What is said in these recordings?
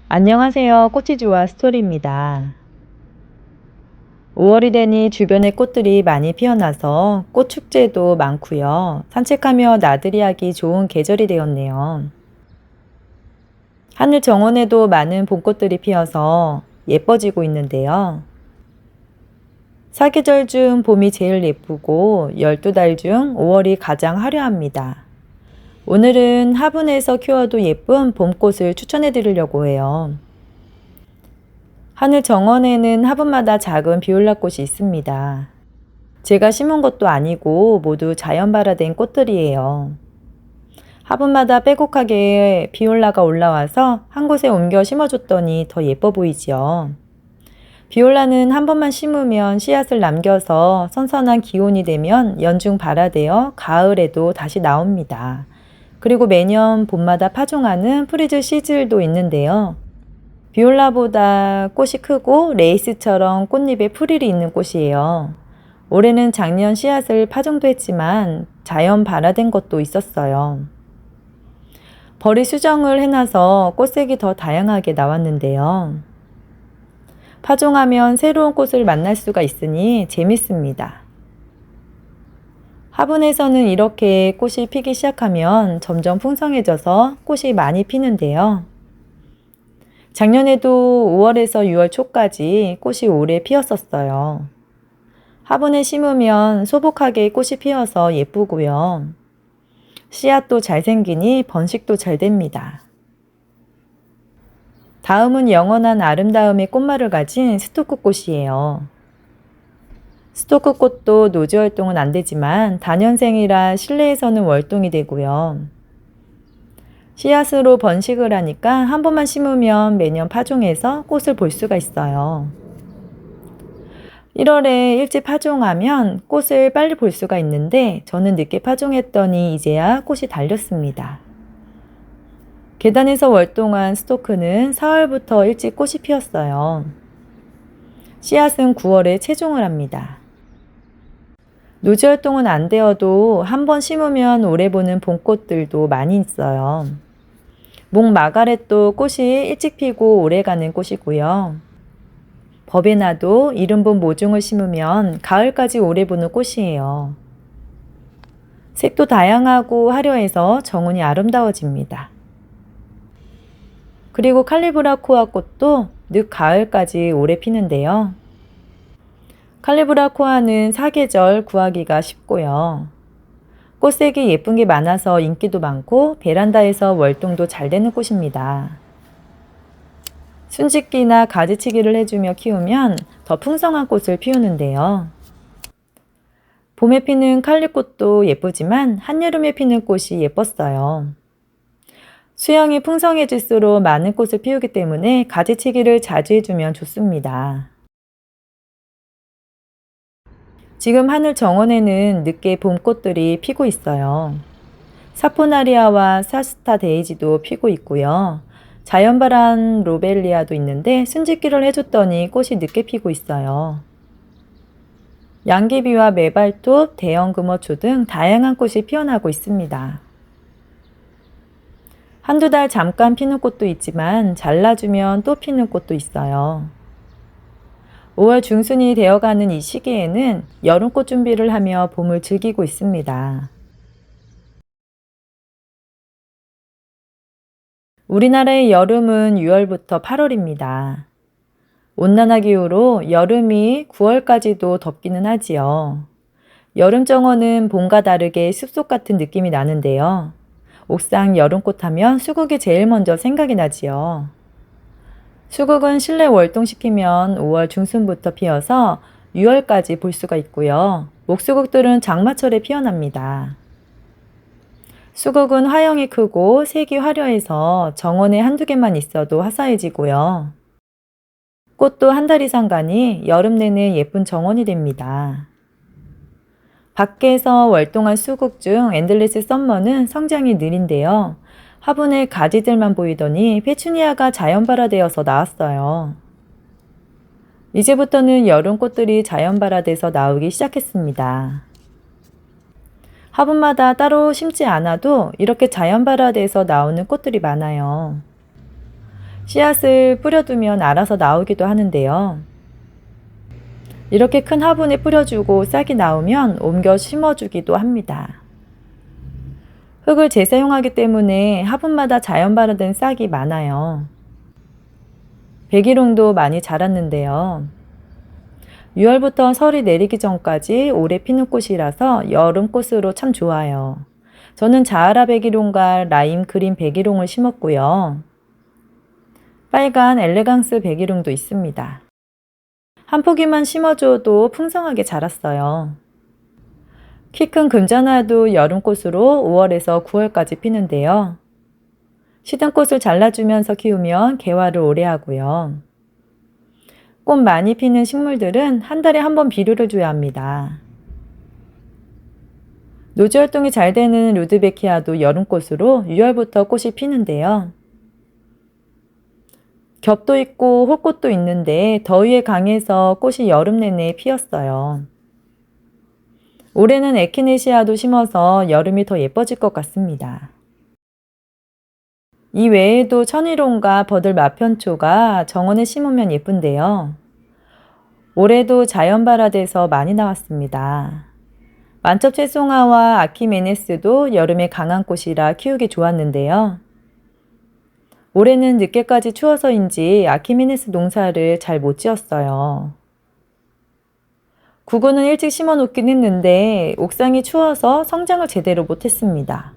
안녕하세요. 꽃이주와 스토리입니다. 5월이 되니 주변에 꽃들이 많이 피어나서 꽃 축제도 많고요. 산책하며 나들이 하기 좋은 계절이 되었네요. 하늘 정원에도 많은 봄꽃들이 피어서 예뻐지고 있는데요. 사계절 중 봄이 제일 예쁘고 12달 중 5월이 가장 화려합니다. 오늘은 화분에서 키워도 예쁜 봄꽃을 추천해 드리려고 해요. 하늘 정원에는 화분마다 작은 비올라 꽃이 있습니다. 제가 심은 것도 아니고 모두 자연 발화된 꽃들이에요. 화분마다 빼곡하게 비올라가 올라와서 한 곳에 옮겨 심어줬더니 더 예뻐 보이지요. 비올라는 한 번만 심으면 씨앗을 남겨서 선선한 기온이 되면 연중 발화되어 가을에도 다시 나옵니다. 그리고 매년 봄마다 파종하는 프리즈 시즐도 있는데요. 비올라보다 꽃이 크고 레이스처럼 꽃잎에 프릴이 있는 꽃이에요. 올해는 작년 씨앗을 파종도 했지만 자연 발화된 것도 있었어요. 벌이 수정을 해놔서 꽃색이 더 다양하게 나왔는데요. 파종하면 새로운 꽃을 만날 수가 있으니 재밌습니다. 화분에서는 이렇게 꽃이 피기 시작하면 점점 풍성해져서 꽃이 많이 피는데요. 작년에도 5월에서 6월 초까지 꽃이 오래 피었었어요. 화분에 심으면 소복하게 꽃이 피어서 예쁘고요. 씨앗도 잘 생기니 번식도 잘 됩니다. 다음은 영원한 아름다움의 꽃말을 가진 스토크 꽃이에요. 스토크 꽃도 노지 활동은 안 되지만 다년생이라 실내에서는 월동이 되고요. 씨앗으로 번식을 하니까 한 번만 심으면 매년 파종해서 꽃을 볼 수가 있어요. 1월에 일찍 파종하면 꽃을 빨리 볼 수가 있는데 저는 늦게 파종했더니 이제야 꽃이 달렸습니다. 계단에서 월동한 스토크는 4월부터 일찍 꽃이 피었어요. 씨앗은 9월에 채종을 합니다. 노지 활동은 안 되어도 한 번 심으면 오래 보는 봄꽃들도 많이 있어요. 몽마가렛도 꽃이 일찍 피고 오래가는 꽃이고요. 버베나도 이른 봄 모종을 심으면 가을까지 오래 보는 꽃이에요. 색도 다양하고 화려해서 정원이 아름다워집니다. 그리고 칼리브라코아 꽃도 늦 가을까지 오래 피는데요. 칼리브라코아는 사계절 구하기가 쉽고요. 꽃색이 예쁜 게 많아서 인기도 많고 베란다에서 월동도 잘 되는 꽃입니다. 순짓기나 가지치기를 해주며 키우면 더 풍성한 꽃을 피우는데요. 봄에 피는 칼리꽃도 예쁘지만 한여름에 피는 꽃이 예뻤어요. 수영이 풍성해질수록 많은 꽃을 피우기 때문에 가지치기를 자주 해주면 좋습니다. 지금 하늘 정원에는 늦게 봄꽃들이 피고 있어요. 사포나리아와 사스타 데이지도 피고 있고요. 자연발한 로벨리아도 있는데 순짓기를 해줬더니 꽃이 늦게 피고 있어요. 양귀비와 메발톱, 대형 금어초 등 다양한 꽃이 피어나고 있습니다. 한두 달 잠깐 피는 꽃도 있지만 잘라주면 또 피는 꽃도 있어요. 5월 중순이 되어가는 이 시기에는 여름꽃 준비를 하며 봄을 즐기고 있습니다. 우리나라의 여름은 6월부터 8월입니다. 온난화 기후로 여름이 9월까지도 덥기는 하지요. 여름 정원은 봄과 다르게 숲속 같은 느낌이 나는데요. 옥상 여름꽃 하면 수국이 제일 먼저 생각이 나지요. 수국은 실내 월동시키면 5월 중순부터 피어서 6월까지 볼 수가 있고요. 목수국들은 장마철에 피어납니다. 수국은 화형이 크고 색이 화려해서 정원에 한두 개만 있어도 화사해지고요. 꽃도 한 달 이상 가니 여름 내내 예쁜 정원이 됩니다. 밖에서 월동한 수국 중 엔들레스 썸머는 성장이 느린데요. 화분에 가지들만 보이더니 페추니아가 자연 발화되어서 나왔어요. 이제부터는 여름 꽃들이 자연 발화돼서 나오기 시작했습니다. 화분마다 따로 심지 않아도 이렇게 자연 발화돼서 나오는 꽃들이 많아요. 씨앗을 뿌려두면 알아서 나오기도 하는데요. 이렇게 큰 화분에 뿌려주고 싹이 나오면 옮겨 심어주기도 합니다. 흙을 재사용하기 때문에 화분마다 자연 발화된 싹이 많아요. 백일홍도 많이 자랐는데요. 6월부터 설이 내리기 전까지 오래 피는 꽃이라서 여름꽃으로 참 좋아요. 저는 자하라 백일홍과 라임 그린 백일홍을 심었고요. 빨간 엘레강스 백일홍도 있습니다. 한 포기만 심어줘도 풍성하게 자랐어요. 키 큰 금자나도 여름꽃으로 5월에서 9월까지 피는데요. 시든 꽃을 잘라주면서 키우면 개화를 오래 하고요. 꽃 많이 피는 식물들은 한 달에 한 번 비료를 줘야 합니다. 노지 활동이 잘 되는 루드베키아도 여름꽃으로 6월부터 꽃이 피는데요. 겹도 있고 홀꽃도 있는데 더위에 강해서 꽃이 여름 내내 피었어요. 올해는 에키네시아도 심어서 여름이 더 예뻐질 것 같습니다. 이 외에도 천일홍과 버들 마편초가 정원에 심으면 예쁜데요. 올해도 자연 발화돼서 많이 나왔습니다. 만첩채송화와 아키메네스도 여름에 강한 꽃이라 키우기 좋았는데요. 올해는 늦게까지 추워서인지 아키메네스 농사를 잘 못 지었어요. 구근은 일찍 심어 놓긴 했는데 옥상이 추워서 성장을 제대로 못했습니다.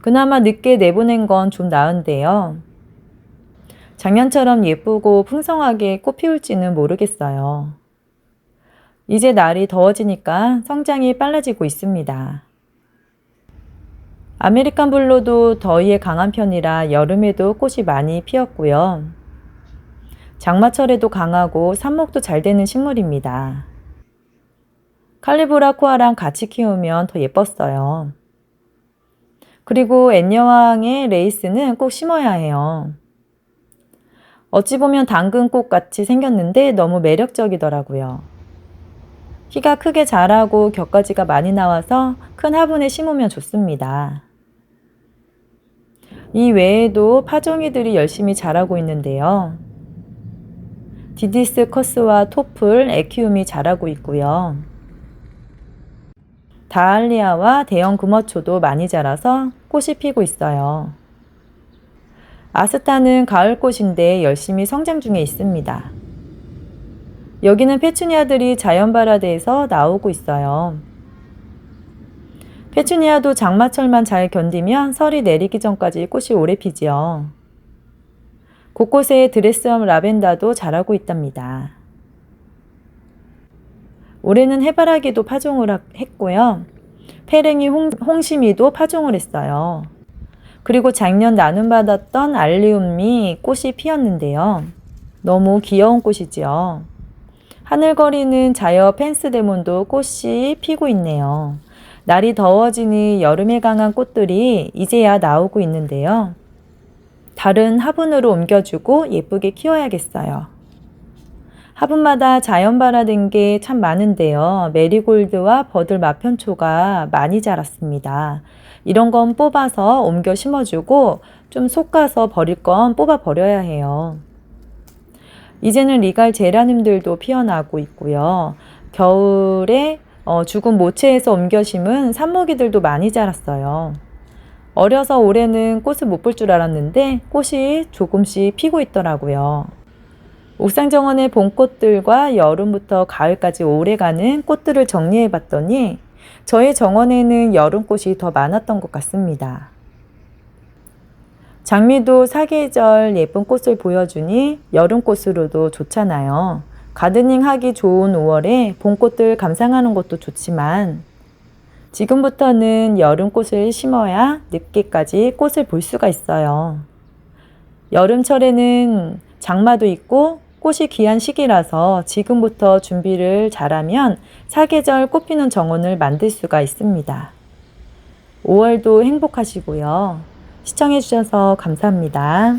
그나마 늦게 내보낸 건 좀 나은데요. 작년처럼 예쁘고 풍성하게 꽃 피울지는 모르겠어요. 이제 날이 더워지니까 성장이 빨라지고 있습니다. 아메리칸 블루도 더위에 강한 편이라 여름에도 꽃이 많이 피었고요. 장마철에도 강하고 삽목도 잘 되는 식물입니다. 칼리브라 코아랑 같이 키우면 더 예뻤어요. 그리고 앤여왕의 레이스는 꼭 심어야 해요. 어찌 보면 당근꽃 같이 생겼는데 너무 매력적이더라고요. 키가 크게 자라고 격가지가 많이 나와서 큰 화분에 심으면 좋습니다. 이 외에도 파종이들이 열심히 자라고 있는데요. 디디스 커스와 토플, 에키움이 자라고 있고요. 다알리아와 대형 금어초도 많이 자라서 꽃이 피고 있어요. 아스타는 가을꽃인데 열심히 성장 중에 있습니다. 여기는 페추니아들이 자연 발화돼서 나오고 있어요. 페추니아도 장마철만 잘 견디면 설이 내리기 전까지 꽃이 오래 피지요. 곳곳에 드레스엄 라벤더도 자라고 있답니다. 올해는 해바라기도 파종을 했고요. 페랭이 홍심이도 파종을 했어요. 그리고 작년 나눔받았던 알리움이 꽃이 피었는데요. 너무 귀여운 꽃이지요. 하늘거리는 자여 펜스데몬도 꽃이 피고 있네요. 날이 더워지니 여름에 강한 꽃들이 이제야 나오고 있는데요. 다른 화분으로 옮겨주고 예쁘게 키워야겠어요. 화분마다 자연 발화된 게 참 많은데요. 메리골드와 버들 마편초가 많이 자랐습니다. 이런 건 뽑아서 옮겨 심어주고 좀 솎아서 버릴 건 뽑아 버려야 해요. 이제는 리갈 제라늄들도 피어나고 있고요. 겨울에 죽은 모체에서 옮겨 심은 산모기들도 많이 자랐어요. 어려서 올해는 꽃을 못 볼 줄 알았는데 꽃이 조금씩 피고 있더라고요. 옥상 정원의 봄꽃들과 여름부터 가을까지 오래가는 꽃들을 정리해 봤더니 저의 정원에는 여름꽃이 더 많았던 것 같습니다. 장미도 사계절 예쁜 꽃을 보여주니 여름꽃으로도 좋잖아요. 가드닝 하기 좋은 5월에 봄꽃들 감상하는 것도 좋지만 지금부터는 여름꽃을 심어야 늦게까지 꽃을 볼 수가 있어요. 여름철에는 장마도 있고 꽃이 귀한 시기라서 지금부터 준비를 잘하면 사계절 꽃피는 정원을 만들 수가 있습니다. 5월도 행복하시고요. 시청해주셔서 감사합니다.